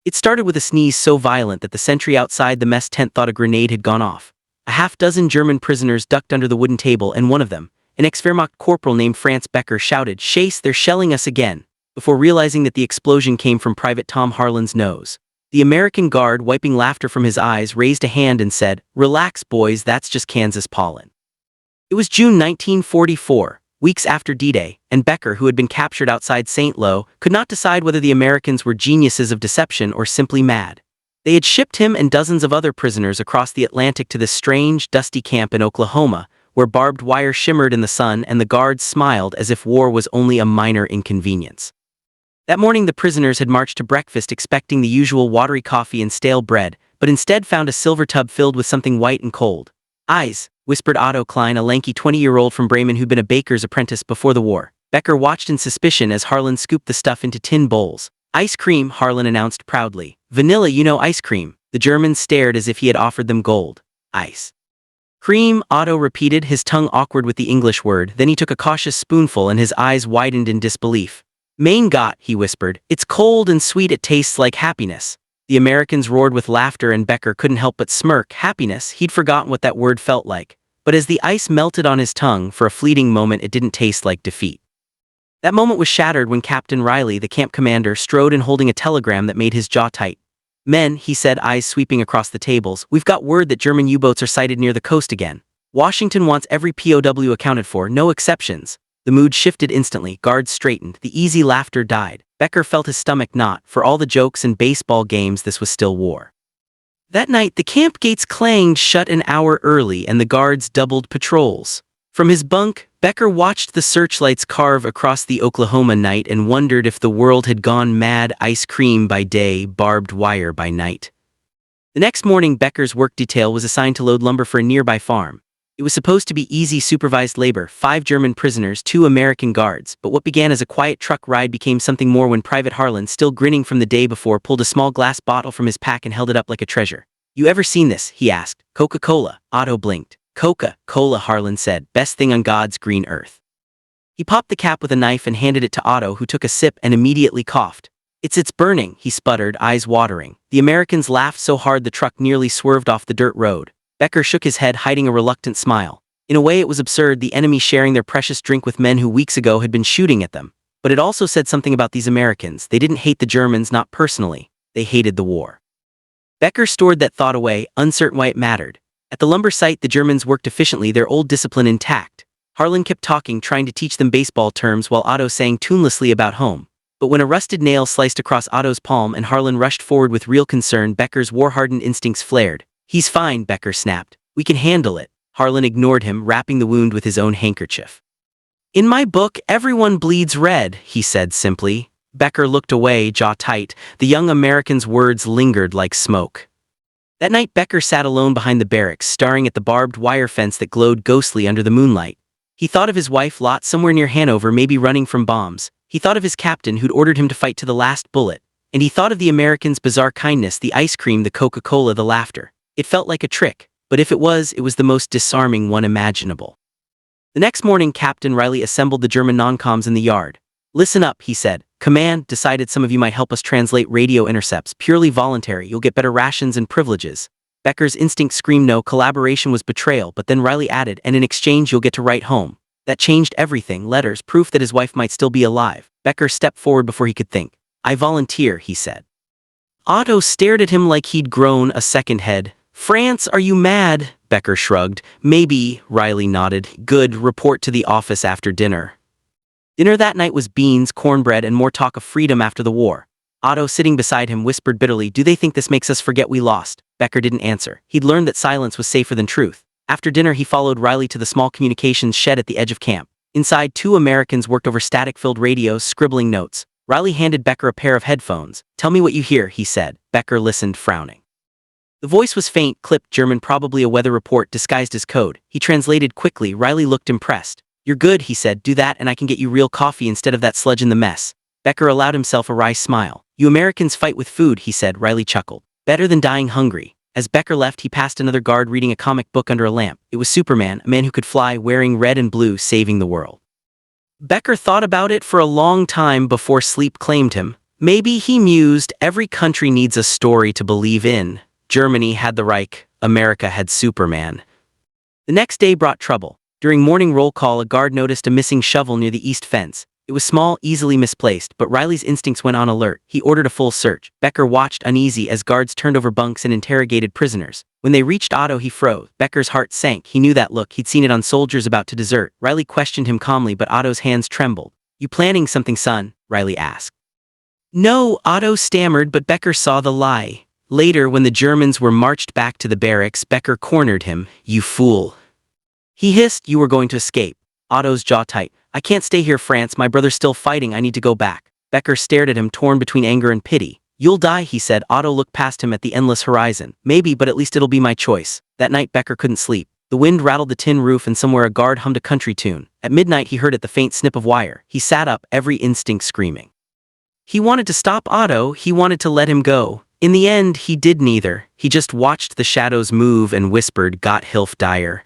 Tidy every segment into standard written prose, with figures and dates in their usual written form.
It started with a sneeze so violent that the sentry outside the mess tent thought a grenade had gone off. A half-dozen German prisoners ducked under the wooden table, and one of them, an ex-Wehrmacht corporal named Franz Becker, shouted, "Chase, they're shelling us again," before realizing that the explosion came from Private Tom Harlan's nose. The American guard, wiping laughter from his eyes, raised a hand and said, "Relax, boys, that's just Kansas pollen." It was June 1944, weeks after D-Day, and Becker, who had been captured outside St. Lo, could not decide whether the Americans were geniuses of deception or simply mad. They had shipped him and dozens of other prisoners across the Atlantic to this strange, dusty camp in Oklahoma, where barbed wire shimmered in the sun and the guards smiled as if war was only a minor inconvenience. That morning the prisoners had marched to breakfast expecting the usual watery coffee and stale bread, but instead found a silver tub filled with something white and cold. "Eyes," whispered Otto Klein, a lanky 20-year-old from Bremen who'd been a baker's apprentice before the war. Becker watched in suspicion as Harlan scooped the stuff into tin bowls. "Ice cream," Harlan announced proudly. "Vanilla, ice cream." The Germans stared as if he had offered them gold. "Ice cream," Otto repeated, his tongue awkward with the English word. Then he took a cautious spoonful and his eyes widened in disbelief. "Mein Gott," he whispered. "It's cold and sweet, it tastes like happiness." The Americans roared with laughter and Becker couldn't help but smirk. Happiness, he'd forgotten what that word felt like. But as the ice melted on his tongue, for a fleeting moment it didn't taste like defeat. That moment was shattered when Captain Riley, the camp commander, strode in holding a telegram that made his jaw tight. "Men," he said, eyes sweeping across the tables, "we've got word that German U-boats are sighted near the coast again. Washington wants every POW accounted for, no exceptions." The mood shifted instantly, guards straightened, the easy laughter died. Becker felt his stomach knot. For all the jokes and baseball games, this was still war. That night, the camp gates clanged shut an hour early and the guards doubled patrols. From his bunk, Becker watched the searchlights carve across the Oklahoma night and wondered if the world had gone mad. Ice cream by day, barbed wire by night. The next morning, Becker's work detail was assigned to load lumber for a nearby farm. It was supposed to be easy supervised labor, 5 German prisoners, 2 American guards, but what began as a quiet truck ride became something more when Private Harlan, still grinning from the day before, pulled a small glass bottle from his pack and held it up like a treasure. "You ever seen this?" he asked. "Coca-Cola." Otto blinked. "Coca-Cola," Harlan said. "Best thing on God's green earth." He popped the cap with a knife and handed it to Otto, who took a sip and immediately coughed. It's burning," he sputtered, eyes watering. The Americans laughed so hard the truck nearly swerved off the dirt road. Becker shook his head, hiding a reluctant smile. In a way it was absurd, the enemy sharing their precious drink with men who weeks ago had been shooting at them. But it also said something about these Americans. They didn't hate the Germans, not personally. They hated the war. Becker stored that thought away, uncertain why it mattered. At the lumber site the Germans worked efficiently, their old discipline intact. Harlan kept talking, trying to teach them baseball terms while Otto sang tunelessly about home. But when a rusted nail sliced across Otto's palm and Harlan rushed forward with real concern, Becker's war-hardened instincts flared. "He's fine," Becker snapped. "We can handle it." Harlan ignored him, wrapping the wound with his own handkerchief. "In my book, everyone bleeds red," he said simply. Becker looked away, jaw tight. The young American's words lingered like smoke. That night Becker sat alone behind the barracks, staring at the barbed wire fence that glowed ghostly under the moonlight. He thought of his wife Lot somewhere near Hanover, maybe running from bombs. He thought of his captain who'd ordered him to fight to the last bullet. And he thought of the Americans' bizarre kindness, the ice cream, the Coca-Cola, the laughter. It felt like a trick, but if it was the most disarming one imaginable. The next morning Captain Riley assembled the German non-coms in the yard. "Listen up," he said. "Command decided some of you might help us translate radio intercepts, purely voluntary. You'll get better rations and privileges." Becker's instinct screamed no, collaboration was betrayal, but then Riley added, "And in exchange you'll get to write home." That changed everything. Letters, proof that his wife might still be alive. Becker stepped forward before he could think. "I volunteer," he said. Otto stared at him like he'd grown a second head. "France, are you mad?" Becker shrugged. "Maybe," Riley nodded. "Good, report to the office after dinner." Dinner that night was beans, cornbread, and more talk of freedom after the war. Otto, sitting beside him, whispered bitterly, "Do they think this makes us forget we lost?" Becker didn't answer. He'd learned that silence was safer than truth. After dinner he followed Riley to the small communications shed at the edge of camp. Inside, 2 Americans worked over static-filled radios, scribbling notes. Riley handed Becker a pair of headphones. "Tell me what you hear," he said. Becker listened, frowning. The voice was faint, clipped German, probably a weather report disguised as code. He translated quickly. Riley looked impressed. "You're good," he said. "Do that and I can get you real coffee instead of that sludge in the mess." Becker allowed himself a wry smile. "You Americans fight with food," he said. Riley chuckled. "Better than dying hungry." As Becker left, he passed another guard reading a comic book under a lamp. It was Superman, a man who could fly, wearing red and blue, saving the world. Becker thought about it for a long time before sleep claimed him. Maybe, he mused, every country needs a story to believe in. Germany had the Reich, America had Superman. The next day brought trouble. During morning roll call, a guard noticed a missing shovel near the east fence. It was small, easily misplaced, but Riley's instincts went on alert. He ordered a full search. Becker watched uneasy as guards turned over bunks and interrogated prisoners. When they reached Otto, he froze. Becker's heart sank. He knew that look. He'd seen it on soldiers about to desert. Riley questioned him calmly, but Otto's hands trembled. "You planning something, son?" Riley asked. "No," Otto stammered, but Becker saw the lie. Later, when the Germans were marched back to the barracks, Becker cornered him. "You fool." He hissed, "You were going to escape." Otto's jaw tight. "I can't stay here, France. My brother's still fighting. I need to go back." Becker stared at him, torn between anger and pity. "You'll die," he said. Otto looked past him at the endless horizon. "Maybe, but at least it'll be my choice." That night Becker couldn't sleep. The wind rattled the tin roof and somewhere a guard hummed a country tune. At midnight he heard it, the faint snip of wire. He sat up, every instinct screaming. He wanted to stop Otto, he wanted to let him go. In the end, he did neither. He just watched the shadows move and whispered, "Gott hilf dir."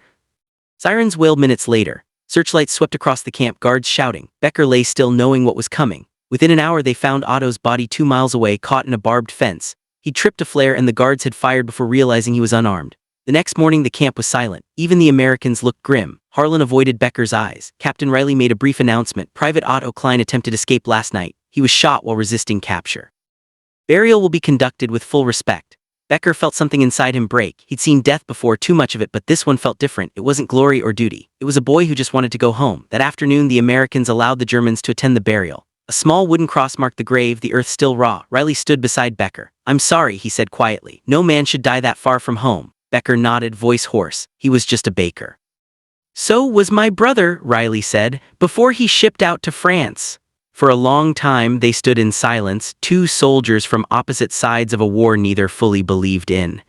Sirens wailed minutes later. Searchlights swept across the camp, guards shouting. Becker lay still, knowing what was coming. Within an hour they found Otto's body 2 miles away, caught in a barbed fence. He'd tripped a flare and the guards had fired before realizing he was unarmed. The next morning the camp was silent. Even the Americans looked grim. Harlan avoided Becker's eyes. Captain Riley made a brief announcement. "Private Otto Klein attempted escape last night. He was shot while resisting capture. Burial will be conducted with full respect." Becker felt something inside him break. He'd seen death before, too much of it, but this one felt different. It wasn't glory or duty. It was a boy who just wanted to go home. That afternoon the Americans allowed the Germans to attend the burial. A small wooden cross marked the grave, the earth still raw. Riley stood beside Becker. "I'm sorry," he said quietly. "No man should die that far from home." Becker nodded, voice hoarse. "He was just a baker." "So was my brother," Riley said, "before he shipped out to France." For a long time they stood in silence, two soldiers from opposite sides of a war neither fully believed in.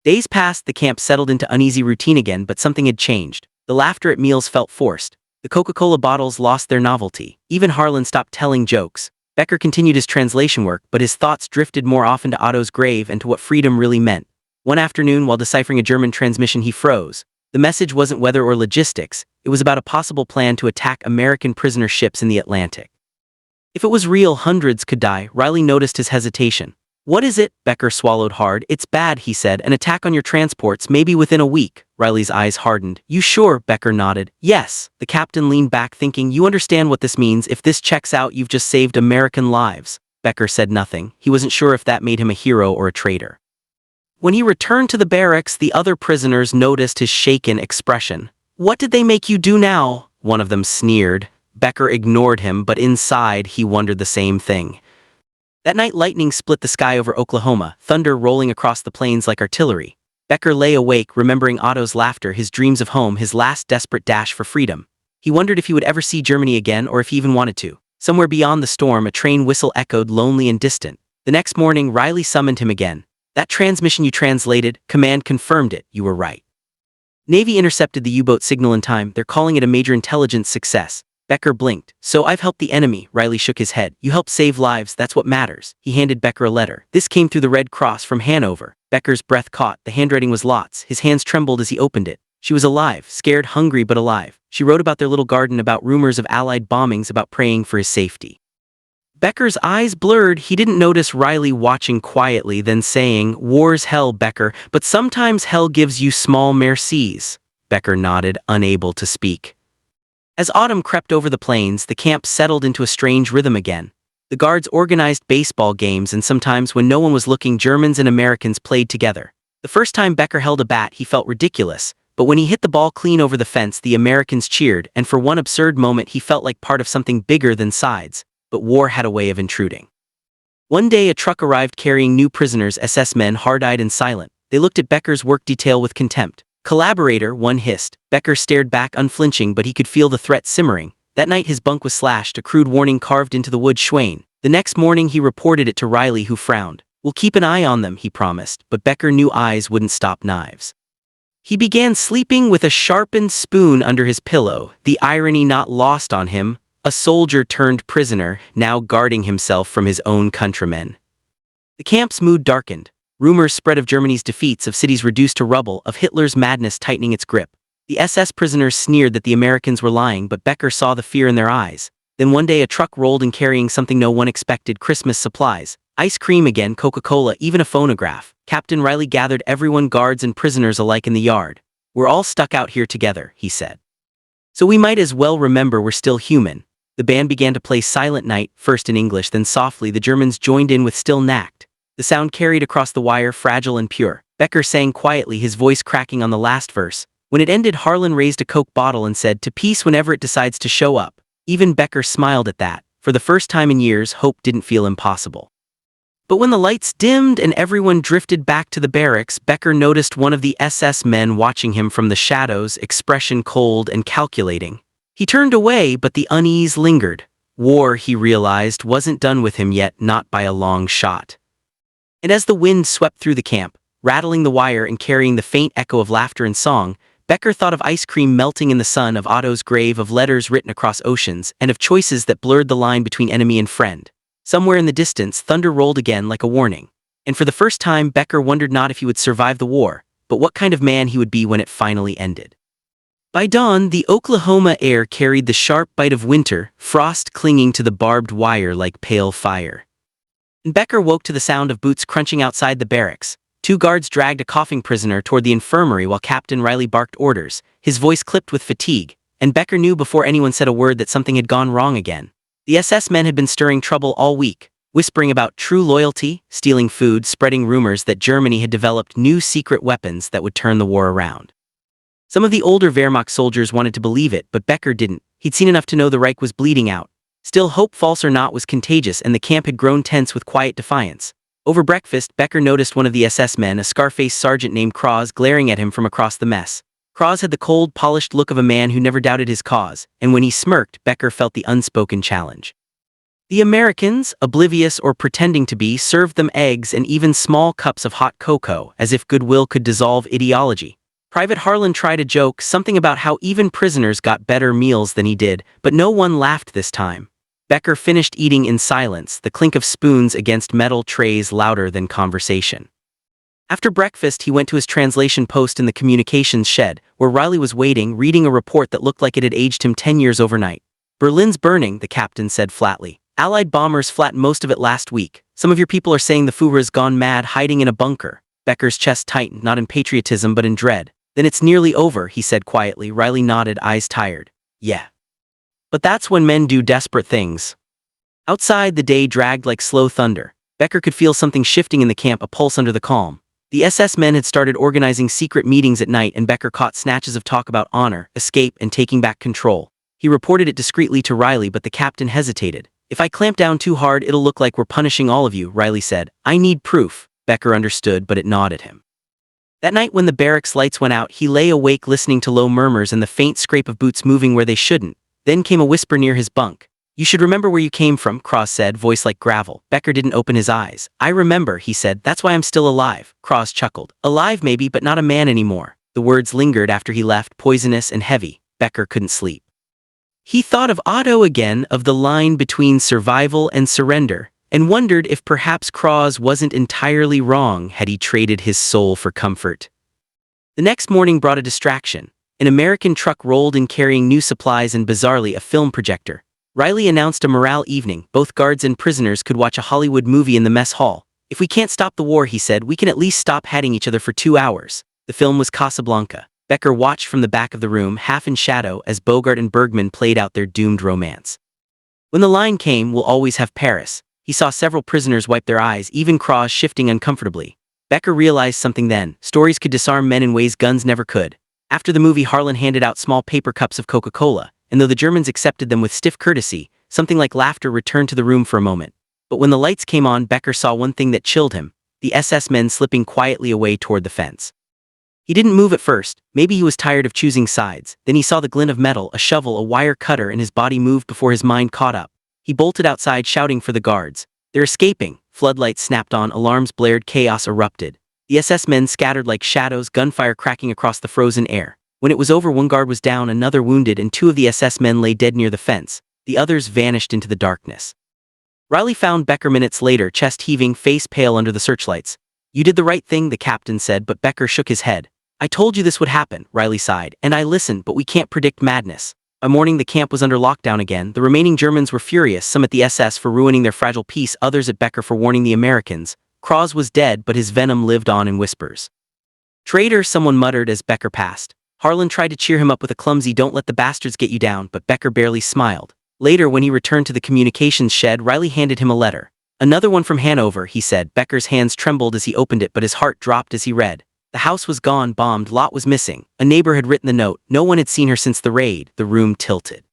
Days passed, the camp settled into uneasy routine again, but something had changed. The laughter at meals felt forced. The Coca-Cola bottles lost their novelty. Even Harlan stopped telling jokes. Becker continued his translation work, but his thoughts drifted more often to Otto's grave and to what freedom really meant. One afternoon, while deciphering a German transmission, he froze. The message wasn't weather or logistics. It was about a possible plan to attack American prisoner ships in the Atlantic. If it was real, hundreds could die. Riley noticed his hesitation. "What is it?" Becker swallowed hard. "It's bad," he said. "An attack on your transports, maybe within a week." Riley's eyes hardened. "You sure?" Becker nodded. "Yes." The captain leaned back, thinking, "You understand what this means. If this checks out, you've just saved American lives." Becker said nothing. He wasn't sure if that made him a hero or a traitor. When he returned to the barracks, the other prisoners noticed his shaken expression. "What did they make you do now?" one of them sneered. Becker ignored him, but inside he wondered the same thing. That night lightning split the sky over Oklahoma, thunder rolling across the plains like artillery. Becker lay awake, remembering Otto's laughter, his dreams of home, his last desperate dash for freedom. He wondered if he would ever see Germany again, or if he even wanted to. Somewhere beyond the storm, a train whistle echoed, lonely and distant. The next morning, Riley summoned him again. "That transmission you translated, command confirmed it. You were right. Navy intercepted the U-boat signal in time. They're calling it a major intelligence success." Becker blinked. "So I've helped the enemy." Riley shook his head. "You helped save lives, that's what matters." He handed Becker a letter. This came through the Red Cross from Hanover. Becker's breath caught. The handwriting was Lot's. His hands trembled as he opened it. She was alive, scared, hungry, but alive. She wrote about their little garden, about rumors of Allied bombings, about praying for his safety. Becker's eyes blurred. He didn't notice Riley watching quietly, then saying, "War's hell, Becker, but sometimes hell gives you small mercies." Becker nodded, unable to speak. As autumn crept over the plains, the camp settled into a strange rhythm again. The guards organized baseball games, and sometimes when no one was looking, Germans and Americans played together. The first time Becker held a bat, he felt ridiculous, but when he hit the ball clean over the fence, the Americans cheered, and for one absurd moment he felt like part of something bigger than sides. But war had a way of intruding. One day a truck arrived carrying new prisoners, SS men, hard-eyed and silent. They looked at Becker's work detail with contempt. "Collaborator," one hissed. Becker stared back unflinching, but he could feel the threat simmering. That night his bunk was slashed, a crude warning carved into the wood, Schwein. The next morning he reported it to Riley, who frowned. "We'll keep an eye on them," he promised, but Becker knew eyes wouldn't stop knives. He began sleeping with a sharpened spoon under his pillow, the irony not lost on him. A soldier turned prisoner, now guarding himself from his own countrymen. The camp's mood darkened. Rumors spread of Germany's defeats, of cities reduced to rubble, of Hitler's madness tightening its grip. The SS prisoners sneered that the Americans were lying, but Becker saw the fear in their eyes. Then one day a truck rolled in carrying something no one expected: Christmas supplies. Ice cream again, Coca-Cola, even a phonograph. Captain Riley gathered everyone, guards and prisoners alike, in the yard. "We're all stuck out here together," he said. "So we might as well remember we're still human." The band began to play Silent Night, first in English, then softly. The Germans joined in with Still Nacht. The sound carried across the wire, fragile and pure. Becker sang quietly, his voice cracking on the last verse. When it ended, Harlan raised a Coke bottle and said, "To peace whenever it decides to show up." Even Becker smiled at that. For the first time in years, hope didn't feel impossible. But when the lights dimmed and everyone drifted back to the barracks, Becker noticed one of the SS men watching him from the shadows, expression cold and calculating. He turned away, but the unease lingered. War, he realized, wasn't done with him yet, not by a long shot. And as the wind swept through the camp, rattling the wire and carrying the faint echo of laughter and song, Becker thought of ice cream melting in the sun, of Otto's grave, of letters written across oceans, and of choices that blurred the line between enemy and friend. Somewhere in the distance, thunder rolled again like a warning. And for the first time, Becker wondered not if he would survive the war, but what kind of man he would be when it finally ended. By dawn, the Oklahoma air carried the sharp bite of winter, frost clinging to the barbed wire like pale fire. And Becker woke to the sound of boots crunching outside the barracks. 2 guards dragged a coughing prisoner toward the infirmary while Captain Riley barked orders, his voice clipped with fatigue, and Becker knew before anyone said a word that something had gone wrong again. The SS men had been stirring trouble all week, whispering about true loyalty, stealing food, spreading rumors that Germany had developed new secret weapons that would turn the war around. Some of the older Wehrmacht soldiers wanted to believe it, but Becker didn't. He'd seen enough to know the Reich was bleeding out. Still, hope, false or not, was contagious, and the camp had grown tense with quiet defiance. Over breakfast, Becker noticed one of the SS men, a scar-faced sergeant named Kraus, glaring at him from across the mess. Kraus had the cold, polished look of a man who never doubted his cause, and when he smirked, Becker felt the unspoken challenge. The Americans, oblivious or pretending to be, served them eggs and even small cups of hot cocoa, as if goodwill could dissolve ideology. Private Harlan tried a joke, something about how even prisoners got better meals than he did, but no one laughed this time. Becker finished eating in silence, the clink of spoons against metal trays louder than conversation. After breakfast, he went to his translation post in the communications shed, where Riley was waiting, reading a report that looked like it had aged him 10 years overnight. "Berlin's burning," the captain said flatly. "Allied bombers flattened most of it last week. Some of your people are saying the Führer's gone mad, hiding in a bunker." Becker's chest tightened, not in patriotism but in dread. "Then it's nearly over," he said quietly. Riley nodded, eyes tired. "Yeah. But that's when men do desperate things." Outside, the day dragged like slow thunder. Becker could feel something shifting in the camp, a pulse under the calm. The SS men had started organizing secret meetings at night, and Becker caught snatches of talk about honor, escape, and taking back control. He reported it discreetly to Riley, but the captain hesitated. "If I clamp down too hard, it'll look like we're punishing all of you," Riley said. "I need proof." Becker understood, but it gnawed at him. That night when the barracks lights went out, he lay awake listening to low murmurs and the faint scrape of boots moving where they shouldn't. Then came a whisper near his bunk. "You should remember where you came from," Kraus said, voice like gravel. Becker didn't open his eyes. "I remember," he said. "That's why I'm still alive." Kraus chuckled. "Alive maybe, but not a man anymore." The words lingered after he left, poisonous and heavy. Becker couldn't sleep. He thought of Otto again, of the line between survival and surrender, and wondered if perhaps Kraus wasn't entirely wrong had he traded his soul for comfort. The next morning brought a distraction. An American truck rolled in carrying new supplies and, bizarrely, a film projector. Riley announced a morale evening. Both guards and prisoners could watch a Hollywood movie in the mess hall. "If we can't stop the war," he said, "we can at least stop hating each other for 2 hours." The film was Casablanca. Becker watched from the back of the room, half in shadow, as Bogart and Bergman played out their doomed romance. When the line came, "We'll always have Paris," he saw several prisoners wipe their eyes, even Kraus shifting uncomfortably. Becker realized something then. Stories could disarm men in ways guns never could. After the movie, Harlan handed out small paper cups of Coca-Cola, and though the Germans accepted them with stiff courtesy, something like laughter returned to the room for a moment. But when the lights came on, Becker saw one thing that chilled him: the SS men slipping quietly away toward the fence. He didn't move at first. Maybe he was tired of choosing sides. Then he saw the glint of metal, a shovel, a wire cutter, and his body moved before his mind caught up. He bolted outside, shouting for the guards. "They're escaping!" Floodlights snapped on, alarms blared, chaos erupted. The SS men scattered like shadows, gunfire cracking across the frozen air. When it was over, one guard was down, another wounded, and 2 of the SS men lay dead near the fence. The others vanished into the darkness. Riley found Becker minutes later, chest heaving, face pale under the searchlights. "You did the right thing," the captain said, but Becker shook his head. "I told you this would happen," Riley sighed, "and I listened, but we can't predict madness." By morning the camp was under lockdown again. The remaining Germans were furious, some at the SS for ruining their fragile peace, others at Becker for warning the Americans. Kraus was dead, but his venom lived on in whispers. "Traitor," someone muttered as Becker passed. Harlan tried to cheer him up with a clumsy "don't let the bastards get you down," but Becker barely smiled. Later, when he returned to the communications shed, Riley handed him a letter. "Another one from Hanover," he said. Becker's hands trembled as he opened it, but his heart dropped as he read. The house was gone, bombed, Lot was missing. A neighbor had written the note. No one had seen her since the raid. The room tilted.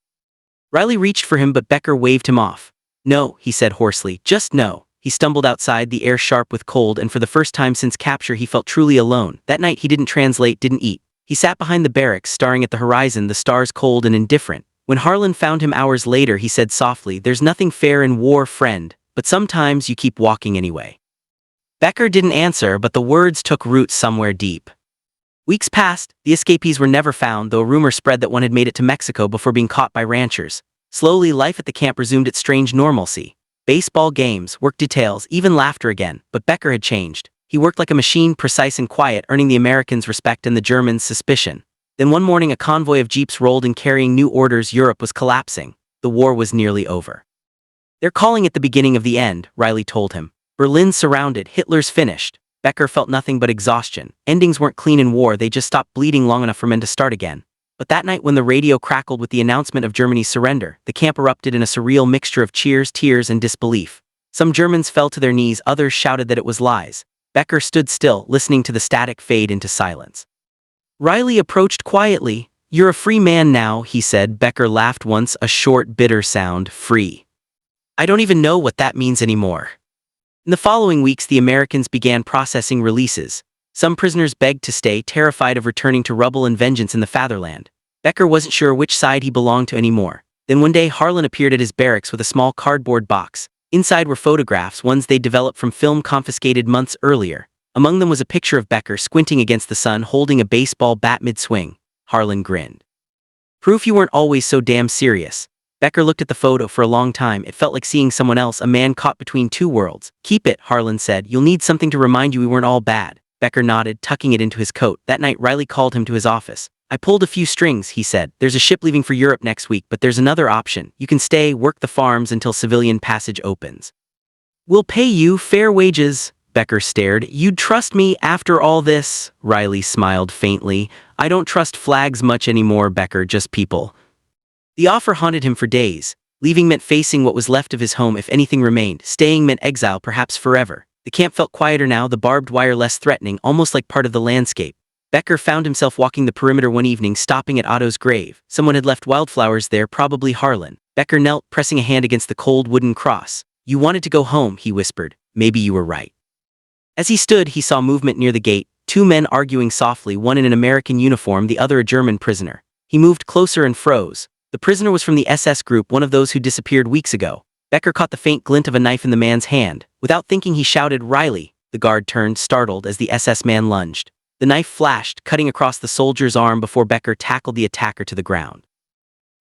Riley reached for him, but Becker waved him off. "No," he said hoarsely, "just no." He stumbled outside, the air sharp with cold, and for the first time since capture he felt truly alone. That night he didn't translate, didn't eat. He sat behind the barracks, staring at the horizon, the stars cold and indifferent. When Harlan found him hours later, he said softly, "There's nothing fair in war, friend, but sometimes you keep walking anyway." Becker didn't answer, but the words took root somewhere deep. Weeks passed. The escapees were never found, though a rumor spread that one had made it to Mexico before being caught by ranchers. Slowly, life at the camp resumed its strange normalcy. Baseball games, work details, even laughter again, but Becker had changed. He worked like a machine, precise and quiet, earning the Americans' respect and the Germans' suspicion. Then one morning a convoy of jeeps rolled in carrying new orders. Europe was collapsing. The war was nearly over. "They're calling it the beginning of the end," Riley told him. "Berlin's surrounded, Hitler's finished." Becker felt nothing but exhaustion. Endings weren't clean in war, they just stopped bleeding long enough for men to start again. But that night when the radio crackled with the announcement of Germany's surrender, the camp erupted in a surreal mixture of cheers, tears, and disbelief. Some Germans fell to their knees, others shouted that it was lies. Becker stood still, listening to the static fade into silence. Riley approached quietly. "You're a free man now," he said. Becker laughed once, a short, bitter sound. "Free? I don't even know what that means anymore." In the following weeks, the Americans began processing releases. Some prisoners begged to stay, terrified of returning to rubble and vengeance in the fatherland. Becker wasn't sure which side he belonged to anymore. Then one day Harlan appeared at his barracks with a small cardboard box. Inside were photographs, ones they'd developed from film confiscated months earlier. Among them was a picture of Becker squinting against the sun, holding a baseball bat mid-swing. Harlan grinned. "Proof you weren't always so damn serious." Becker looked at the photo for a long time. It felt like seeing someone else, a man caught between two worlds. "Keep it," Harlan said. "You'll need something to remind you we weren't all bad." Becker nodded, tucking it into his coat. That night Riley called him to his office. "I pulled a few strings," he said. "There's a ship leaving for Europe next week, but there's another option. You can stay, work the farms until civilian passage opens. We'll pay you fair wages." Becker stared. "You'd trust me after all this?" Riley smiled faintly. "I don't trust flags much anymore, Becker, just people." The offer haunted him for days. Leaving meant facing what was left of his home if anything remained. Staying meant exile, perhaps forever. The camp felt quieter now, the barbed wire less threatening, almost like part of the landscape. Becker found himself walking the perimeter one evening, stopping at Otto's grave. Someone had left wildflowers there, probably Harlan. Becker knelt, pressing a hand against the cold wooden cross. "You wanted to go home," he whispered. "Maybe you were right." As he stood, he saw movement near the gate, two men arguing softly, one in an American uniform, the other a German prisoner. He moved closer and froze. The prisoner was from the SS group, one of those who disappeared weeks ago. Becker caught the faint glint of a knife in the man's hand. Without thinking, he shouted, "Riley!" The guard turned, startled, as the SS man lunged. The knife flashed, cutting across the soldier's arm before Becker tackled the attacker to the ground.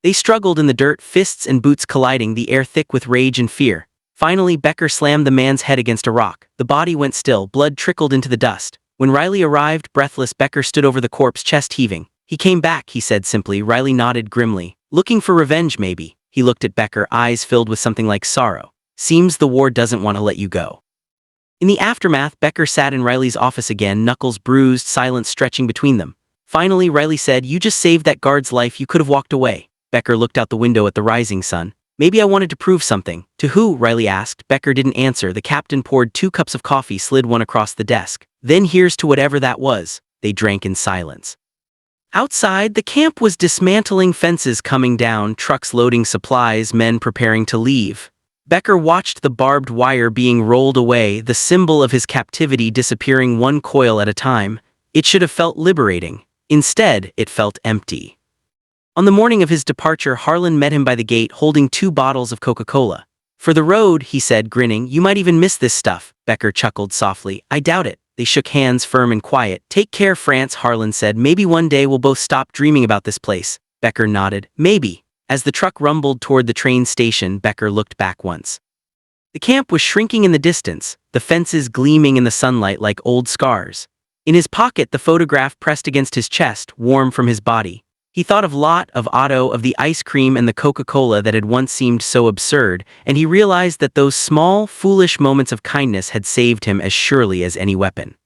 They struggled in the dirt, fists and boots colliding, the air thick with rage and fear. Finally, Becker slammed the man's head against a rock. The body went still, blood trickled into the dust. When Riley arrived, breathless, Becker stood over the corpse, chest heaving. "He came back," he said simply. Riley nodded grimly. "Looking for revenge, maybe." He looked at Becker, eyes filled with something like sorrow. "Seems the war doesn't want to let you go." In the aftermath, Becker sat in Riley's office again, knuckles bruised, silence stretching between them. Finally, Riley said, "You just saved that guard's life, you could have walked away." Becker looked out the window at the rising sun. "Maybe I wanted to prove something." "To who?" Riley asked. Becker didn't answer. The captain poured 2 cups of coffee, slid one across the desk. "Then here's to whatever that was." They drank in silence. Outside, the camp was dismantling, fences coming down, trucks loading supplies, men preparing to leave. Becker watched the barbed wire being rolled away, the symbol of his captivity disappearing one coil at a time. It should have felt liberating. Instead, it felt empty. On the morning of his departure, Harlan met him by the gate, holding 2 bottles of Coca-Cola. "For the road," he said, grinning. "You might even miss this stuff." Becker chuckled softly. "I doubt it." They shook hands, firm and quiet. "Take care, France," Harlan said. "Maybe one day we'll both stop dreaming about this place." Becker nodded. "Maybe." As the truck rumbled toward the train station, Becker looked back once. The camp was shrinking in the distance, the fences gleaming in the sunlight like old scars. In his pocket, the photograph pressed against his chest, warm from his body. He thought of Lot, of Otto, of the ice cream and the Coca-Cola that had once seemed so absurd, and he realized that those small, foolish moments of kindness had saved him as surely as any weapon.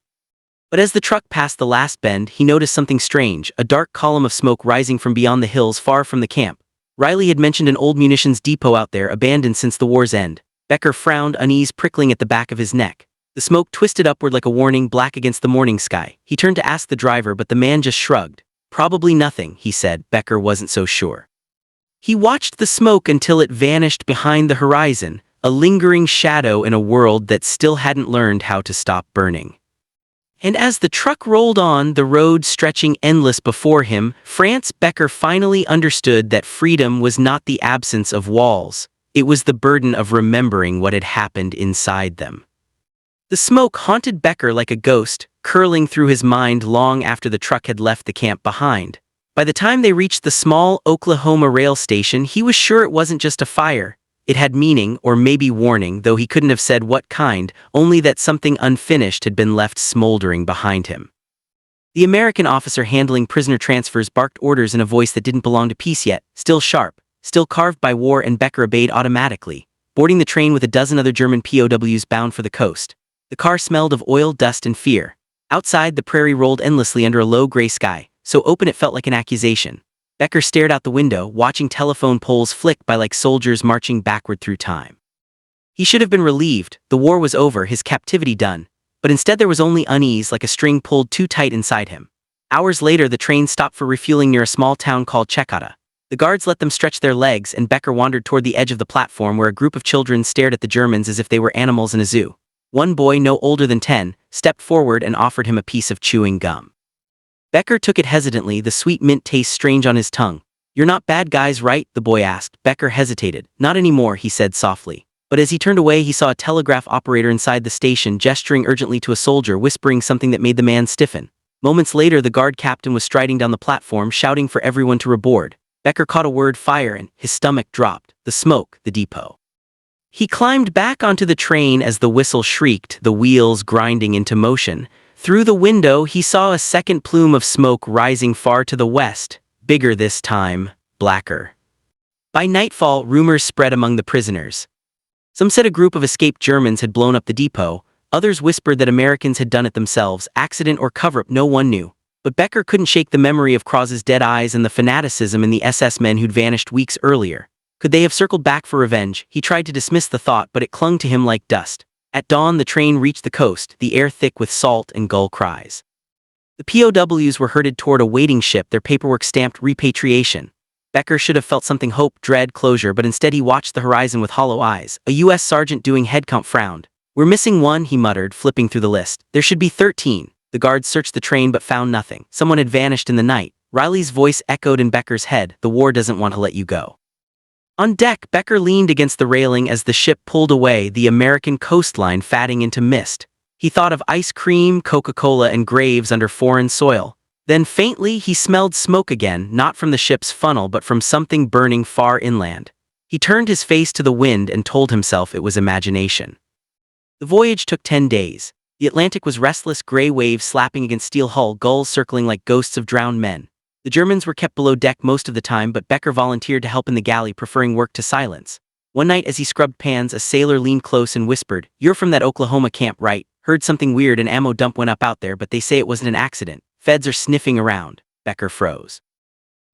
But as the truck passed the last bend, he noticed something strange, a dark column of smoke rising from beyond the hills far from the camp. Riley had mentioned an old munitions depot out there, abandoned since the war's end. Becker frowned, unease prickling at the back of his neck. The smoke twisted upward like a warning, black against the morning sky. He turned to ask the driver, but the man just shrugged. Probably nothing, he said. Becker wasn't so sure. He watched the smoke until it vanished behind the horizon, a lingering shadow in a world that still hadn't learned how to stop burning. And as the truck rolled on, the road stretching endless before him, Becker finally understood that freedom was not the absence of walls. It was the burden of remembering what had happened inside them. The smoke haunted Becker like a ghost, curling through his mind long after the truck had left the camp behind. By the time they reached the small Oklahoma rail station, he was sure it wasn't just a fire. It had meaning, or maybe warning, though he couldn't have said what kind, only that something unfinished had been left smoldering behind him. The American officer handling prisoner transfers barked orders in a voice that didn't belong to peace yet, still sharp, still carved by war, and Becker obeyed automatically, boarding the train with a dozen other German POWs bound for the coast. The car smelled of oil, dust, and fear. Outside, the prairie rolled endlessly under a low gray sky, so open it felt like an accusation. Becker stared out the window, watching telephone poles flick by like soldiers marching backward through time. He should have been relieved. The war was over, his captivity done. But instead there was only unease, like a string pulled too tight inside him. Hours later, the train stopped for refueling near a small town called Chekata. The guards let them stretch their legs, and Becker wandered toward the edge of the platform where a group of children stared at the Germans as if they were animals in a zoo. One boy, no older than 10, stepped forward and offered him a piece of chewing gum. Becker took it hesitantly, the sweet mint taste strange on his tongue. "You're not bad guys, right?" the boy asked. Becker hesitated. "Not anymore," he said softly. But as he turned away, he saw a telegraph operator inside the station gesturing urgently to a soldier, whispering something that made the man stiffen. Moments later, the guard captain was striding down the platform, shouting for everyone to reboard. Becker caught a word, fire, and his stomach dropped. The smoke, the depot. He climbed back onto the train as the whistle shrieked, the wheels grinding into motion. Through the window, he saw a second plume of smoke rising far to the west, bigger this time, blacker. By nightfall, rumors spread among the prisoners. Some said a group of escaped Germans had blown up the depot, others whispered that Americans had done it themselves, accident or cover-up, no one knew. But Becker couldn't shake the memory of Krause's dead eyes and the fanaticism in the SS men who'd vanished weeks earlier. Could they have circled back for revenge? He tried to dismiss the thought, but it clung to him like dust. At dawn, the train reached the coast, the air thick with salt and gull cries. The POWs were herded toward a waiting ship, their paperwork stamped repatriation. Becker should have felt something, hope, dread, closure, but instead he watched the horizon with hollow eyes. A U.S. sergeant doing head count frowned. "We're missing one," he muttered, flipping through the list. "There should be 13. The guards searched the train but found nothing. Someone had vanished in the night. Riley's voice echoed in Becker's head. "The war doesn't want to let you go." On deck, Becker leaned against the railing as the ship pulled away, the American coastline fading into mist. He thought of ice cream, Coca-Cola, and graves under foreign soil. Then faintly, he smelled smoke again, not from the ship's funnel but from something burning far inland. He turned his face to the wind and told himself it was imagination. The voyage took 10 days. The Atlantic was restless, gray waves slapping against steel hull, gulls circling like ghosts of drowned men. The Germans were kept below deck most of the time, but Becker volunteered to help in the galley, preferring work to silence. One night as he scrubbed pans, a sailor leaned close and whispered, "You're from that Oklahoma camp, right? Heard something weird, an ammo dump went up out there, but they say it wasn't an accident. Feds are sniffing around." Becker froze.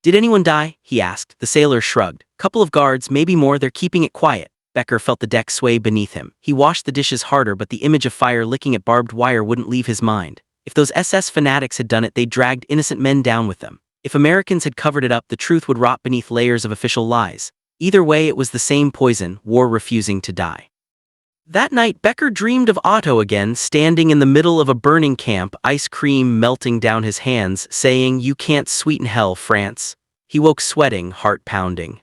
"Did anyone die?" he asked. The sailor shrugged. "Couple of guards, maybe more, they're keeping it quiet." Becker felt the deck sway beneath him. He washed the dishes harder, but the image of fire licking at barbed wire wouldn't leave his mind. If those SS fanatics had done it, they'd dragged innocent men down with them. If Americans had covered it up, the truth would rot beneath layers of official lies. Either way, it was the same poison, war refusing to die. That night, Becker dreamed of Otto again, standing in the middle of a burning camp, ice cream melting down his hands, saying, "You can't sweeten hell, France." He woke sweating, heart pounding.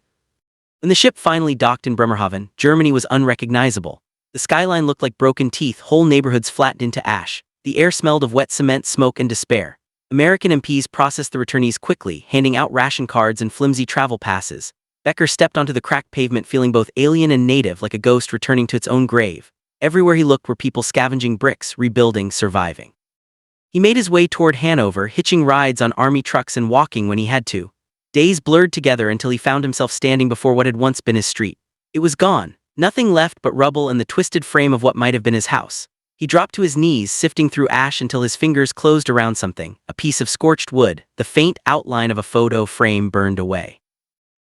When the ship finally docked in Bremerhaven, Germany was unrecognizable. The skyline looked like broken teeth, whole neighborhoods flattened into ash. The air smelled of wet cement, smoke, and despair. American MPs processed the returnees quickly, handing out ration cards and flimsy travel passes. Becker stepped onto the cracked pavement feeling both alien and native, like a ghost returning to its own grave. Everywhere he looked were people scavenging bricks, rebuilding, surviving. He made his way toward Hanover, hitching rides on army trucks and walking when he had to. Days blurred together until he found himself standing before what had once been his street. It was gone, nothing left but rubble and the twisted frame of what might have been his house. He dropped to his knees, sifting through ash until his fingers closed around something, a piece of scorched wood, the faint outline of a photo frame burned away.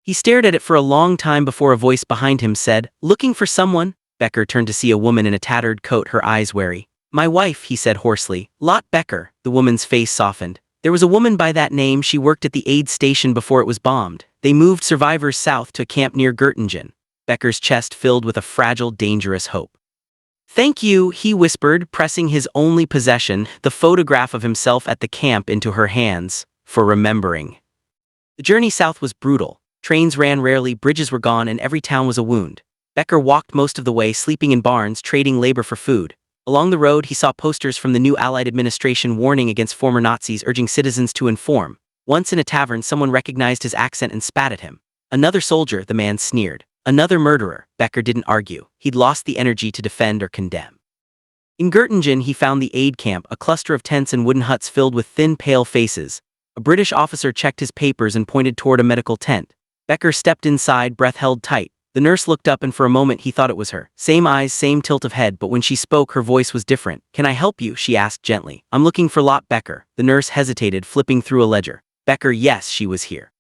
He stared at it for a long time before a voice behind him said, "Looking for someone?" Becker turned to see a woman in a tattered coat, her eyes wary. "My wife," he said hoarsely. "Lot Becker." The woman's face softened. "There was a woman by that name. She worked at the aid station before it was bombed. They moved survivors south to a camp near Göttingen." Becker's chest filled with a fragile, dangerous hope. "Thank you," he whispered, pressing his only possession, the photograph of himself at the camp, into her hands, "for remembering." The journey south was brutal. Trains ran rarely, bridges were gone, and every town was a wound. Becker walked most of the way, sleeping in barns, trading labor for food. Along the road, he saw posters from the new Allied administration warning against former Nazis, urging citizens to inform. Once in a tavern, someone recognized his accent and spat at him. "Another soldier," the man sneered. "Another murderer." Becker didn't argue. He'd lost the energy to defend or condemn. In Göttingen, he found the aid camp, a cluster of tents and wooden huts filled with thin, pale faces. A British officer checked his papers and pointed toward a medical tent. Becker stepped inside, breath held tight. The nurse looked up and for a moment he thought it was her. Same eyes, same tilt of head, but when she spoke her voice was different. "Can I help you?" she asked gently. "I'm looking for Lot Becker." The nurse hesitated, flipping through a ledger. "Becker, yes, she was here.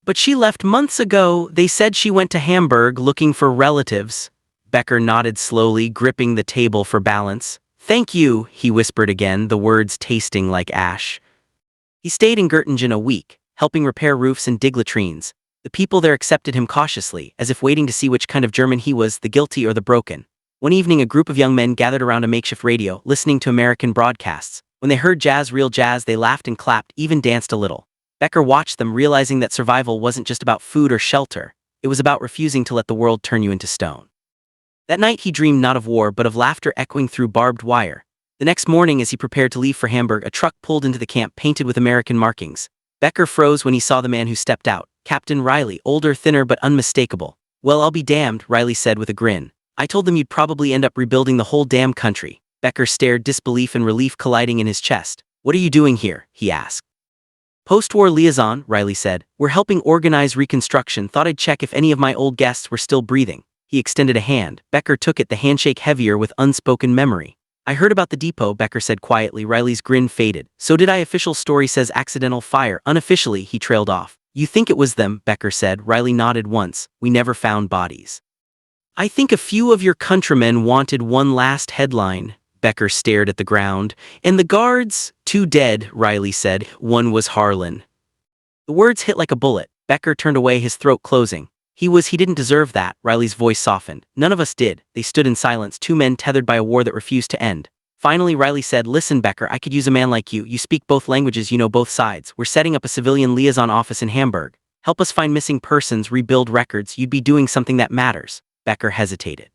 But she left months ago. They said she went to Hamburg looking for relatives." Becker nodded slowly, gripping the table for balance. "Thank you," he whispered again, the words tasting like ash. He stayed in Göttingen a week, helping repair roofs and dig latrines. The people there accepted him cautiously, as if waiting to see which kind of German he was, the guilty or the broken. One evening, a group of young men gathered around a makeshift radio, listening to American broadcasts. When they heard jazz, real jazz, they laughed and clapped, even danced a little. Becker watched them, realizing that survival wasn't just about food or shelter. It was about refusing to let the world turn you into stone. That night, he dreamed not of war, but of laughter echoing through barbed wire. The next morning, as he prepared to leave for Hamburg, a truck pulled into the camp painted with American markings. Becker froze when he saw the man who stepped out. Captain Riley, older, thinner, but unmistakable. "Well, I'll be damned," Riley said with a grin. "I told them you'd probably end up rebuilding the whole damn country." Becker stared, disbelief and relief colliding in his chest. "What are you doing here?" he asked. "Post-war liaison," Riley said. "We're helping organize reconstruction. Thought I'd check if any of my old guests were still breathing." He extended a hand. Becker took it, the handshake heavier with unspoken memory. "I heard about the depot," Becker said quietly. Riley's grin faded. "So did I. Official story says accidental fire. Unofficially," he trailed off. "You think it was them," Becker said. Riley nodded once. "We never found bodies." "I think a few of your countrymen wanted one last headline." Becker stared at the ground. "And the guards? 2 dead," Riley said. "One was Harlan." The words hit like a bullet. Becker turned away, his throat closing. He didn't deserve that." Riley's voice softened. "None of us did." They stood in silence, 2 men tethered by a war that refused to end. Finally, Riley said, "Listen, Becker, I could use a man like you. You speak both languages, you know both sides. We're setting up a civilian liaison office in Hamburg. Help us find missing persons, rebuild records. You'd be doing something that matters." Becker hesitated.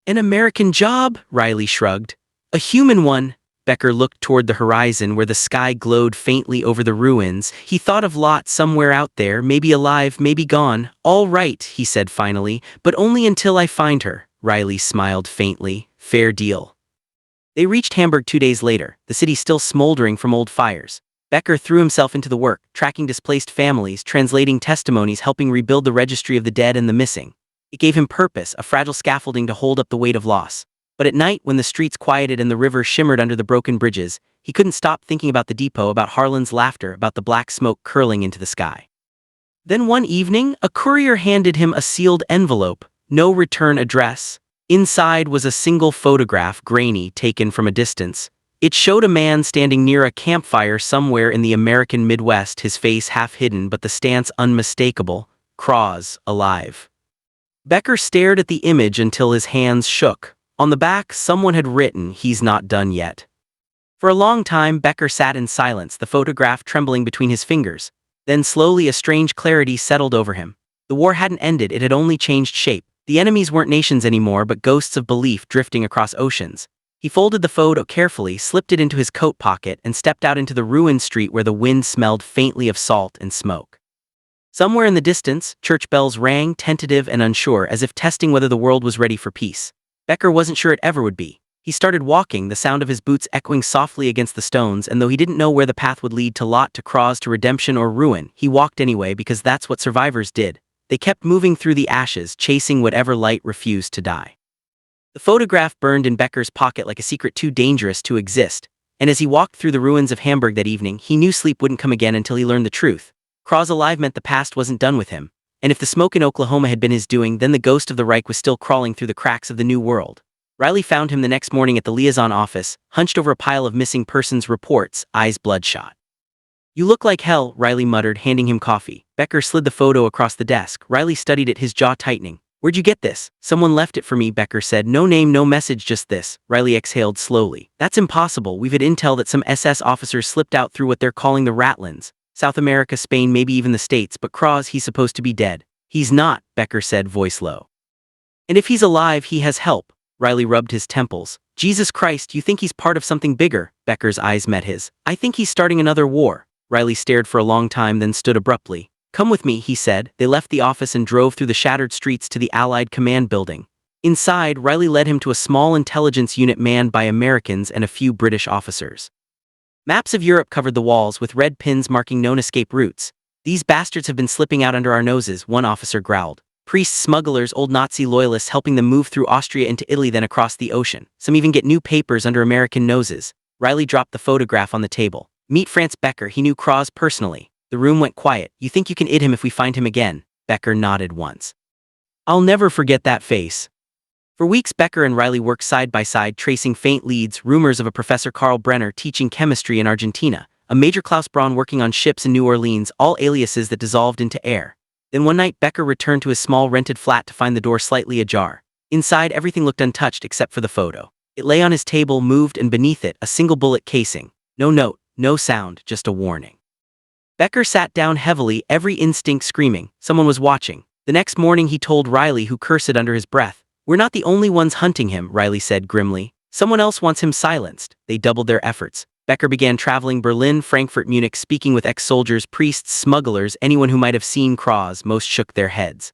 "An American job?" Riley shrugged. "A human one." Becker looked toward the horizon where the sky glowed faintly over the ruins. He thought of Lot somewhere out there, maybe alive, maybe gone. "All right," he said finally, "but only until I find her." Riley smiled faintly. "Fair deal." They reached Hamburg 2 days later, the city still smoldering from old fires. Becker threw himself into the work, tracking displaced families, translating testimonies, helping rebuild the registry of the dead and the missing. It gave him purpose, a fragile scaffolding to hold up the weight of loss. But at night, when the streets quieted and the river shimmered under the broken bridges, he couldn't stop thinking about the depot, about Harlan's laughter, about the black smoke curling into the sky. Then one evening, a courier handed him a sealed envelope, no return address. Inside was a single photograph, grainy, taken from a distance. It showed a man standing near a campfire somewhere in the American Midwest, his face half hidden but the stance unmistakable. Cross, alive. Becker stared at the image until his hands shook. On the back, someone had written, "He's not done yet." For a long time, Becker sat in silence, the photograph trembling between his fingers. Then slowly a strange clarity settled over him. The war hadn't ended, it had only changed shape. The enemies weren't nations anymore, but ghosts of belief drifting across oceans. He folded the photo carefully, slipped it into his coat pocket, and stepped out into the ruined street where the wind smelled faintly of salt and smoke. Somewhere in the distance, church bells rang, tentative and unsure, as if testing whether the world was ready for peace. Becker wasn't sure it ever would be. He started walking, the sound of his boots echoing softly against the stones, and though he didn't know where the path would lead to Lot, to Cross, to redemption or ruin, he walked anyway because that's what survivors did. They kept moving through the ashes, chasing whatever light refused to die. The photograph burned in Becker's pocket like a secret too dangerous to exist, and as he walked through the ruins of Hamburg that evening, he knew sleep wouldn't come again until he learned the truth. Cross alive meant the past wasn't done with him, and if the smoke in Oklahoma had been his doing, then the ghost of the Reich was still crawling through the cracks of the New World. Riley found him the next morning at the liaison office, hunched over a pile of missing persons reports, eyes bloodshot. "You look like hell," Riley muttered, handing him coffee. Becker slid the photo across the desk. Riley studied it, his jaw tightening. "Where'd you get this?" "Someone left it for me," Becker said. "No name, no message, just this." Riley exhaled slowly. "That's impossible. We've had intel that some SS officers slipped out through what they're calling the Ratlands. South America, Spain, maybe even the States, but Cross, he's supposed to be dead." "He's not," Becker said, voice low. "And if he's alive, he has help." Riley rubbed his temples. "Jesus Christ, you think he's part of something bigger?" Becker's eyes met his. "I think he's starting another war." Riley stared for a long time, then stood abruptly. "Come with me," he said. They left the office and drove through the shattered streets to the Allied command building. Inside, Riley led him to a small intelligence unit manned by Americans and a few British officers. Maps of Europe covered the walls, with red pins marking known escape routes. "These bastards have been slipping out under our noses," one officer growled. "Priests, smugglers, old Nazi loyalists helping them move through Austria into Italy, then across the ocean. Some even get new papers under American noses." Riley dropped the photograph on the table. "Meet Franz Becker, he knew Cross personally." The room went quiet. "You think you can id him if we find him again?" Becker nodded once. "I'll never forget that face." For weeks, Becker and Riley worked side by side, tracing faint leads, rumors of a Professor Karl Brenner teaching chemistry in Argentina, a Major Klaus Braun working on ships in New Orleans, all aliases that dissolved into air. Then one night, Becker returned to his small rented flat to find the door slightly ajar. Inside, everything looked untouched except for the photo. It lay on his table, moved, and beneath it, a single bullet casing. No note, no sound, just a warning. Becker sat down heavily, every instinct screaming. Someone was watching. The next morning he told Riley, who cursed under his breath. "We're not the only ones hunting him," Riley said grimly. "Someone else wants him silenced." They doubled their efforts. Becker began traveling Berlin, Frankfurt, Munich, speaking with ex-soldiers, priests, smugglers, anyone who might have seen Cross. Most shook their heads.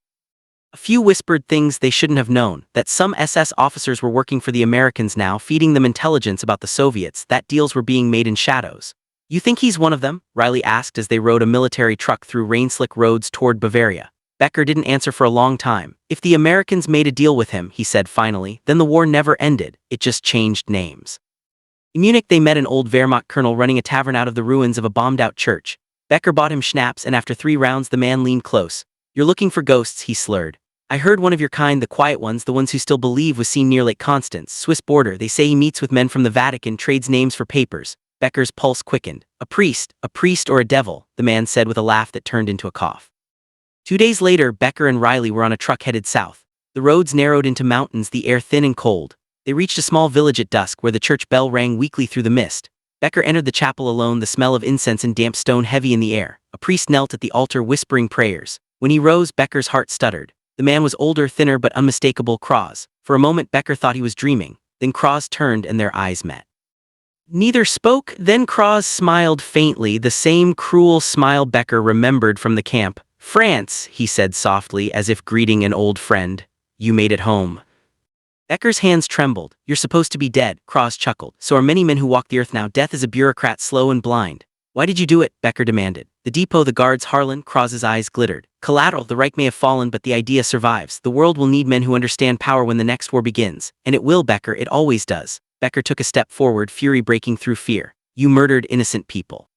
A few whispered things they shouldn't have known, that some SS officers were working for the Americans now, feeding them intelligence about the Soviets, that deals were being made in shadows. "You think he's one of them?" Riley asked as they rode a military truck through rain-slick roads toward Bavaria. Becker didn't answer for a long time. "If the Americans made a deal with him," he said finally, "then the war never ended, it just changed names." In Munich they met an old Wehrmacht colonel running a tavern out of the ruins of a bombed-out church. Becker bought him schnapps, and after 3 rounds the man leaned close. "You're looking for ghosts," he slurred. "I heard one of your kind, the quiet ones, the ones who still believe, was seen near Lake Constance, Swiss border. They say he meets with men from the Vatican, trades names for papers." Becker's pulse quickened. A priest or a devil," the man said with a laugh that turned into a cough. 2 days later, Becker and Riley were on a truck headed south. The roads narrowed into mountains, the air thin and cold. They reached a small village at dusk where the church bell rang weakly through the mist. Becker entered the chapel alone, the smell of incense and damp stone heavy in the air. A priest knelt at the altar whispering prayers. When he rose, Becker's heart stuttered. The man was older, thinner, but unmistakable. Cross. For a moment Becker thought he was dreaming. Then Cross turned and their eyes met. Neither spoke. Then Cross smiled faintly, the same cruel smile Becker remembered from the camp. "France," he said softly, as if greeting an old friend. "You made it home." Becker's hands trembled. "You're supposed to be dead," Cross chuckled. "So are many men who walk the earth now. Death is a bureaucrat, slow and blind." "Why did you do it?" Becker demanded. "The depot, the guards, Harlan." Cross's eyes glittered. "Collateral. The Reich may have fallen, but the idea survives. The world will need men who understand power when the next war begins. And it will, Becker, it always does." Becker took a step forward, fury breaking through fear. "You murdered innocent people."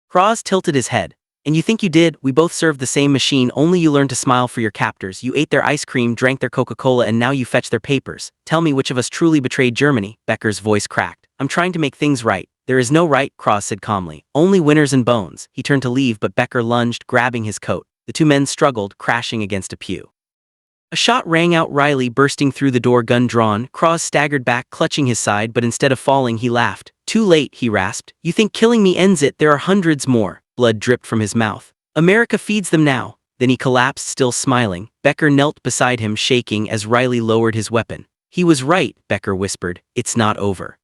Cross tilted his head. "And you think you did? We both served the same machine, only you learned to smile for your captors. You ate their ice cream, drank their Coca-Cola, and now you fetch their papers. Tell me which of us truly betrayed Germany." Becker's voice cracked. "I'm trying to make things right." "There is no right," Cross said calmly. "Only winners and bones." He turned to leave, but Becker lunged, grabbing his coat. The 2 men struggled, crashing against a pew. A shot rang out, Riley bursting through the door, gun drawn. Cross staggered back, clutching his side, but instead of falling, he laughed. "Too late," he rasped. "You think killing me ends it? There are hundreds more." Blood dripped from his mouth. "America feeds them now." Then he collapsed, still smiling. Becker knelt beside him, shaking as Riley lowered his weapon. "He was right," Becker whispered. "It's not over."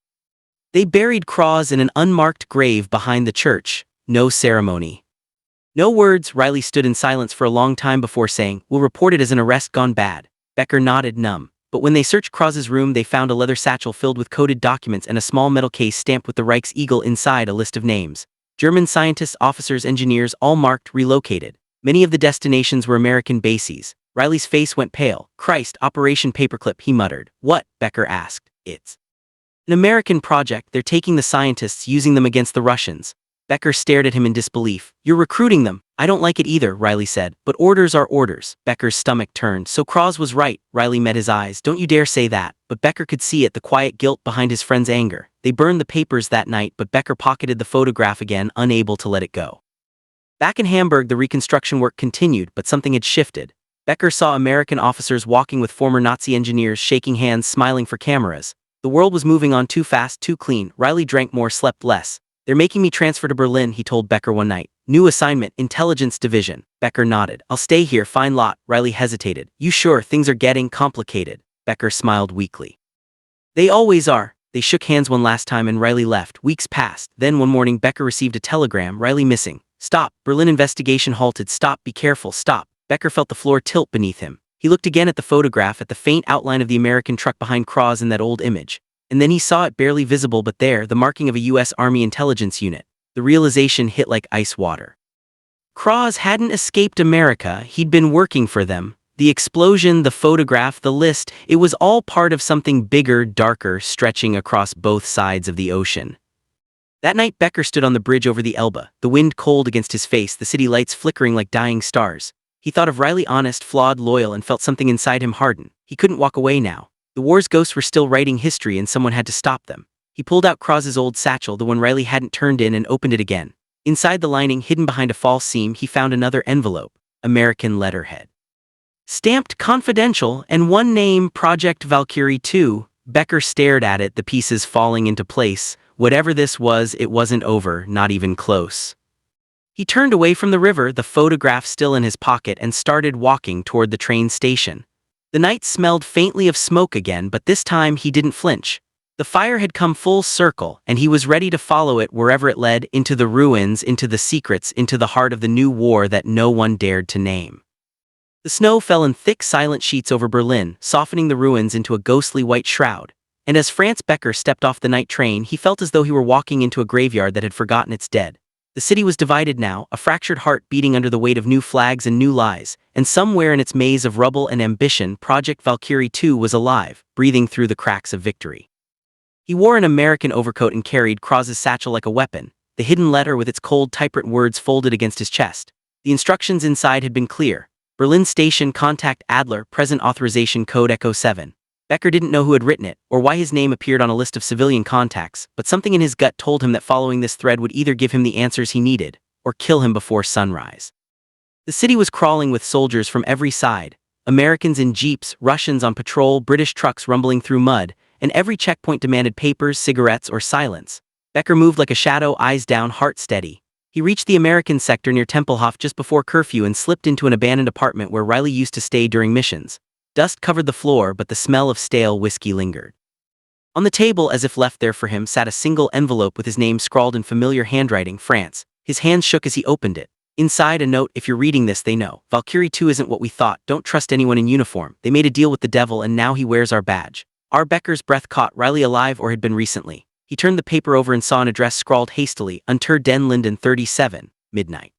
They buried Cross in an unmarked grave behind the church. No ceremony. No words. Riley stood in silence for a long time before saying, "We'll report it as an arrest gone bad." Becker nodded, numb. But when they searched Krause's room, they found a leather satchel filled with coded documents and a small metal case stamped with the Reich's eagle inside, a list of names. German scientists, officers, engineers, all marked relocated. Many of the destinations were American bases. Riley's face went pale. "Christ, Operation Paperclip," he muttered. "What?" Becker asked. "It's an American project. They're taking the scientists, using them against the Russians." Becker stared at him in disbelief. "You're recruiting them." "I don't like it either," Riley said. "But orders are orders." Becker's stomach turned. "So Krause was right." Riley met his eyes. "Don't you dare say that." But Becker could see it, the quiet guilt behind his friend's anger. They burned the papers that night, but Becker pocketed the photograph again, unable to let it go. Back in Hamburg, the reconstruction work continued, but something had shifted. Becker saw American officers walking with former Nazi engineers, shaking hands, smiling for cameras. The world was moving on too fast, too clean. Riley drank more, slept less. "They're making me transfer to Berlin," he told Becker one night. "New assignment, Intelligence Division." Becker nodded. "I'll stay here, fine lot." Riley hesitated. "You sure? Things are getting complicated." Becker smiled weakly. "They always are." They shook hands one last time and Riley left. Weeks passed. Then one morning Becker received a telegram. "Riley missing. Stop. Berlin investigation halted. Stop. Be careful. Stop." Becker felt the floor tilt beneath him. He looked again at the photograph, at the faint outline of the American truck behind Krause in that old image. And then he saw it, barely visible but there, the marking of a U.S. Army intelligence unit. The realization hit like ice water. Krause hadn't escaped America, he'd been working for them. The explosion, the photograph, the list, it was all part of something bigger, darker, stretching across both sides of the ocean. That night Becker stood on the bridge over the Elbe, the wind cold against his face, the city lights flickering like dying stars. He thought of Riley, honest, flawed, loyal, and felt something inside him harden. He couldn't walk away now. The war's ghosts were still writing history and someone had to stop them. He pulled out Krause's old satchel, the one Riley hadn't turned in, and opened it again. Inside the lining, hidden behind a false seam, he found another envelope. American letterhead. Stamped confidential, and one name, Project Valkyrie 2. Becker stared at it, the pieces falling into place. Whatever this was, it wasn't over, not even close. He turned away from the river, the photograph still in his pocket, and started walking toward the train station. The night smelled faintly of smoke again, but this time he didn't flinch. The fire had come full circle, and he was ready to follow it wherever it led, into the ruins, into the secrets, into the heart of the new war that no one dared to name. The snow fell in thick, silent sheets over Berlin, softening the ruins into a ghostly white shroud. And as Franz Becker stepped off the night train, he felt as though he were walking into a graveyard that had forgotten its dead. The city was divided now, a fractured heart beating under the weight of new flags and new lies, and somewhere in its maze of rubble and ambition, Project Valkyrie 2 was alive, breathing through the cracks of victory. He wore an American overcoat and carried Krause's satchel like a weapon, the hidden letter with its cold typewritten words folded against his chest. The instructions inside had been clear. Berlin Station, contact Adler, present authorization code Echo 7. Becker didn't know who had written it, or why his name appeared on a list of civilian contacts, but something in his gut told him that following this thread would either give him the answers he needed, or kill him before sunrise. The city was crawling with soldiers from every side, Americans in jeeps, Russians on patrol, British trucks rumbling through mud, and every checkpoint demanded papers, cigarettes, or silence. Becker moved like a shadow, eyes down, heart steady. He reached the American sector near Tempelhof just before curfew and slipped into an abandoned apartment where Riley used to stay during missions. Dust covered the floor, but the smell of stale whiskey lingered. On the table, as if left there for him, sat a single envelope with his name scrawled in familiar handwriting, France. His hands shook as he opened it. Inside, a note: "If you're reading this, they know. Valkyrie 2 isn't what we thought. Don't trust anyone in uniform. They made a deal with the devil and now he wears our badge." Our Becker's breath caught. Riley alive or had been recently. He turned the paper over and saw an address scrawled hastily, Unter den Linden 37, midnight.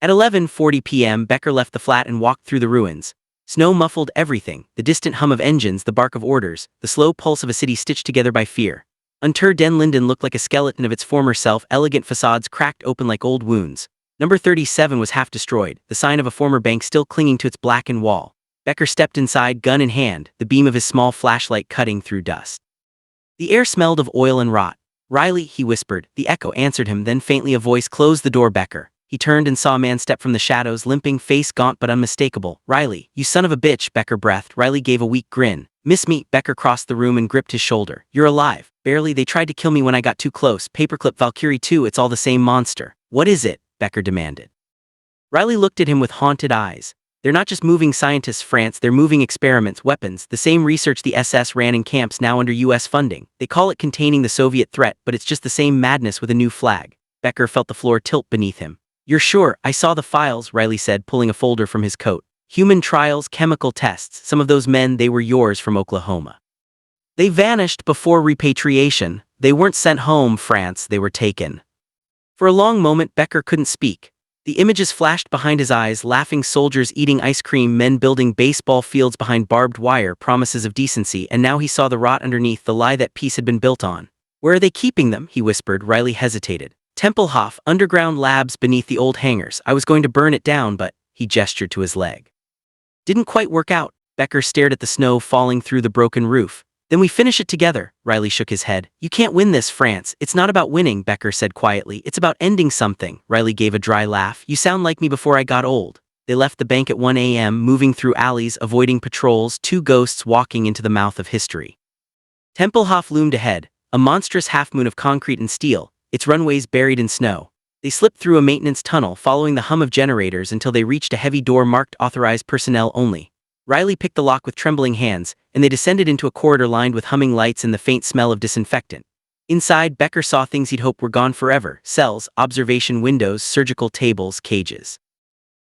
At 11:40 p.m. Becker left the flat and walked through the ruins. Snow muffled everything, the distant hum of engines, the bark of orders, the slow pulse of a city stitched together by fear. Unter den Linden looked like a skeleton of its former self, elegant facades cracked open like old wounds. Number 37 was half destroyed, the sign of a former bank still clinging to its blackened wall. Becker stepped inside, gun in hand, the beam of his small flashlight cutting through dust. The air smelled of oil and rot. "Riley," he whispered. The echo answered him, then faintly a voice closed the door. Becker. He turned and saw a man step from the shadows, limping, face gaunt but unmistakable. "Riley, you son of a bitch," Becker breathed. Riley gave a weak grin. "Miss me?" Becker crossed the room and gripped his shoulder. "You're alive." "Barely. They tried to kill me when I got too close. Paperclip Valkyrie 2, it's all the same monster." "What is it?" Becker demanded. Riley looked at him with haunted eyes. "They're not just moving scientists, France, they're moving experiments, weapons, the same research the SS ran in camps now under US funding. They call it containing the Soviet threat, but it's just the same madness with a new flag." Becker felt the floor tilt beneath him. "You're sure? I saw the files," Riley said, pulling a folder from his coat. Human trials, chemical tests, some of those men, they were yours from Oklahoma. They vanished before repatriation. They weren't sent home, France, they were taken. For a long moment, Becker couldn't speak. The images flashed behind his eyes, laughing soldiers eating ice cream, men building baseball fields behind barbed wire, promises of decency, and now he saw the rot underneath, the lie that peace had been built on. Where are they keeping them? He whispered. Riley hesitated. Tempelhof, underground labs beneath the old hangars. I was going to burn it down, but, he gestured to his leg. Didn't quite work out. Becker stared at the snow falling through the broken roof. Then we finish it together. Riley shook his head. You can't win this, France. It's not about winning, Becker said quietly. It's about ending something. Riley gave a dry laugh. You sound like me before I got old. They left the bank at 1 a.m., moving through alleys, avoiding patrols, two ghosts walking into the mouth of history. Tempelhof loomed ahead, a monstrous half-moon of concrete and steel, its runways buried in snow. They slipped through a maintenance tunnel, following the hum of generators until they reached a heavy door marked authorized personnel only. Riley picked the lock with trembling hands, and they descended into a corridor lined with humming lights and the faint smell of disinfectant. Inside, Becker saw things he'd hoped were gone forever: cells, observation windows, surgical tables, cages.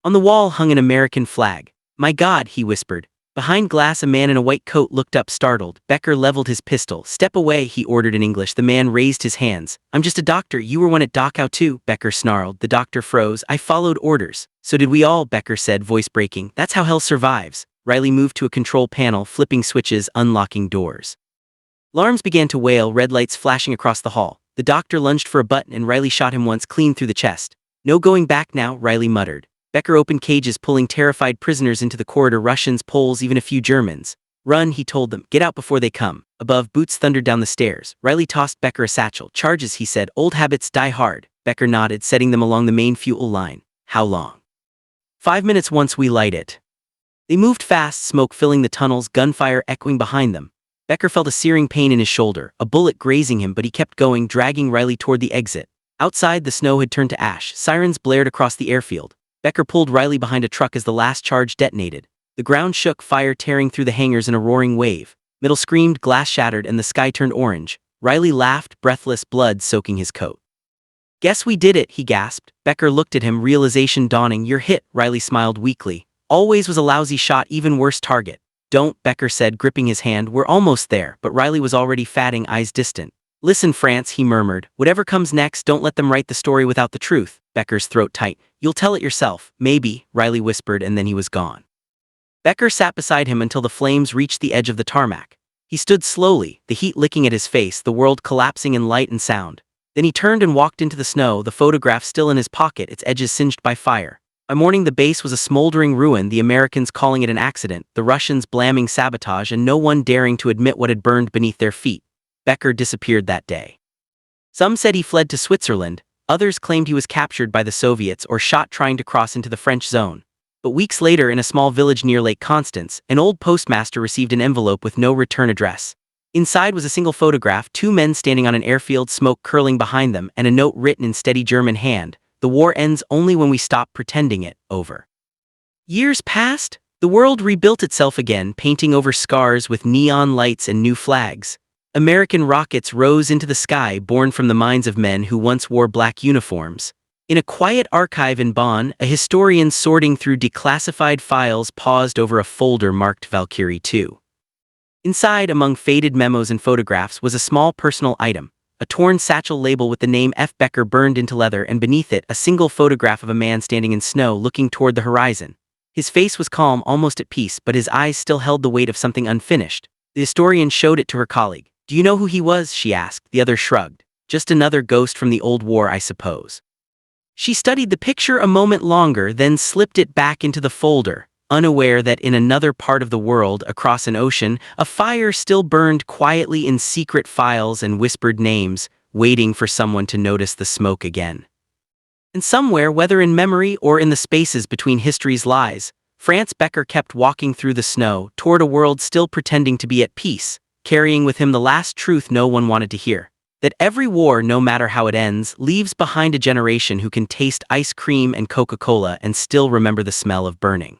On the wall hung an American flag. My God, he whispered. Behind glass, a man in a white coat looked up, startled. Becker leveled his pistol. Step away, he ordered in English. The man raised his hands. I'm just a doctor. You were one at Dachau too, Becker snarled. The doctor froze. I followed orders. So did we all, Becker said, voice breaking. That's how hell survives. Riley moved to a control panel, flipping switches, unlocking doors. Alarms began to wail, red lights flashing across the hall. The doctor lunged for a button and Riley shot him once clean through the chest. No going back now, Riley muttered. Becker opened cages, pulling terrified prisoners into the corridor, Russians, Poles, even a few Germans. Run, he told them. Get out before they come. Above, boots thundered down the stairs. Riley tossed Becker a satchel. Charges, he said. Old habits die hard. Becker nodded, setting them along the main fuel line. How long? 5 minutes once we light it. They moved fast, smoke filling the tunnels, gunfire echoing behind them. Becker felt a searing pain in his shoulder, a bullet grazing him, but he kept going, dragging Riley toward the exit. Outside, the snow had turned to ash. Sirens blared across the airfield. Becker pulled Riley behind a truck as the last charge detonated. The ground shook, fire tearing through the hangars in a roaring wave. Metal screamed, glass shattered, and the sky turned orange. Riley laughed, breathless, blood soaking his coat. Guess we did it, he gasped. Becker looked at him, realization dawning. You're hit, Riley smiled weakly. Always was a lousy shot, even worse target. Don't, Becker said, gripping his hand. We're almost there, but Riley was already fatting, eyes distant. Listen, France, he murmured. Whatever comes next, don't let them write the story without the truth. Becker's throat tight. You'll tell it yourself. Maybe, Riley whispered, and then he was gone. Becker sat beside him until the flames reached the edge of the tarmac. He stood slowly, the heat licking at his face, the world collapsing in light and sound. Then he turned and walked into the snow, the photograph still in his pocket, its edges singed by fire. By morning, the base was a smoldering ruin, the Americans calling it an accident, the Russians blaming sabotage, and no one daring to admit what had burned beneath their feet. Becker disappeared that day. Some said he fled to Switzerland, others claimed he was captured by the Soviets or shot trying to cross into the French zone. But weeks later, in a small village near Lake Constance, an old postmaster received an envelope with no return address. Inside was a single photograph, two men standing on an airfield, smoke curling behind them, and a note written in steady German hand. The war ends only when we stop pretending it, over. Years passed. The world rebuilt itself again, painting over scars with neon lights and new flags. American rockets rose into the sky, born from the minds of men who once wore black uniforms. In a quiet archive in Bonn, a historian sorting through declassified files paused over a folder marked Valkyrie 2. Inside, among faded memos and photographs, was a small personal item, a torn satchel label with the name F. Becker burned into leather, and beneath it, a single photograph of a man standing in snow looking toward the horizon. His face was calm, almost at peace, but his eyes still held the weight of something unfinished. The historian showed it to her colleague. Do you know who he was? She asked. The other shrugged. Just another ghost from the old war, I suppose. She studied the picture a moment longer, then slipped it back into the folder, unaware that in another part of the world, across an ocean, a fire still burned quietly in secret files and whispered names, waiting for someone to notice the smoke again. And somewhere, whether in memory or in the spaces between history's lies, France Becker kept walking through the snow toward a world still pretending to be at peace, carrying with him the last truth no one wanted to hear. That every war, no matter how it ends, leaves behind a generation who can taste ice cream and Coca-Cola and still remember the smell of burning.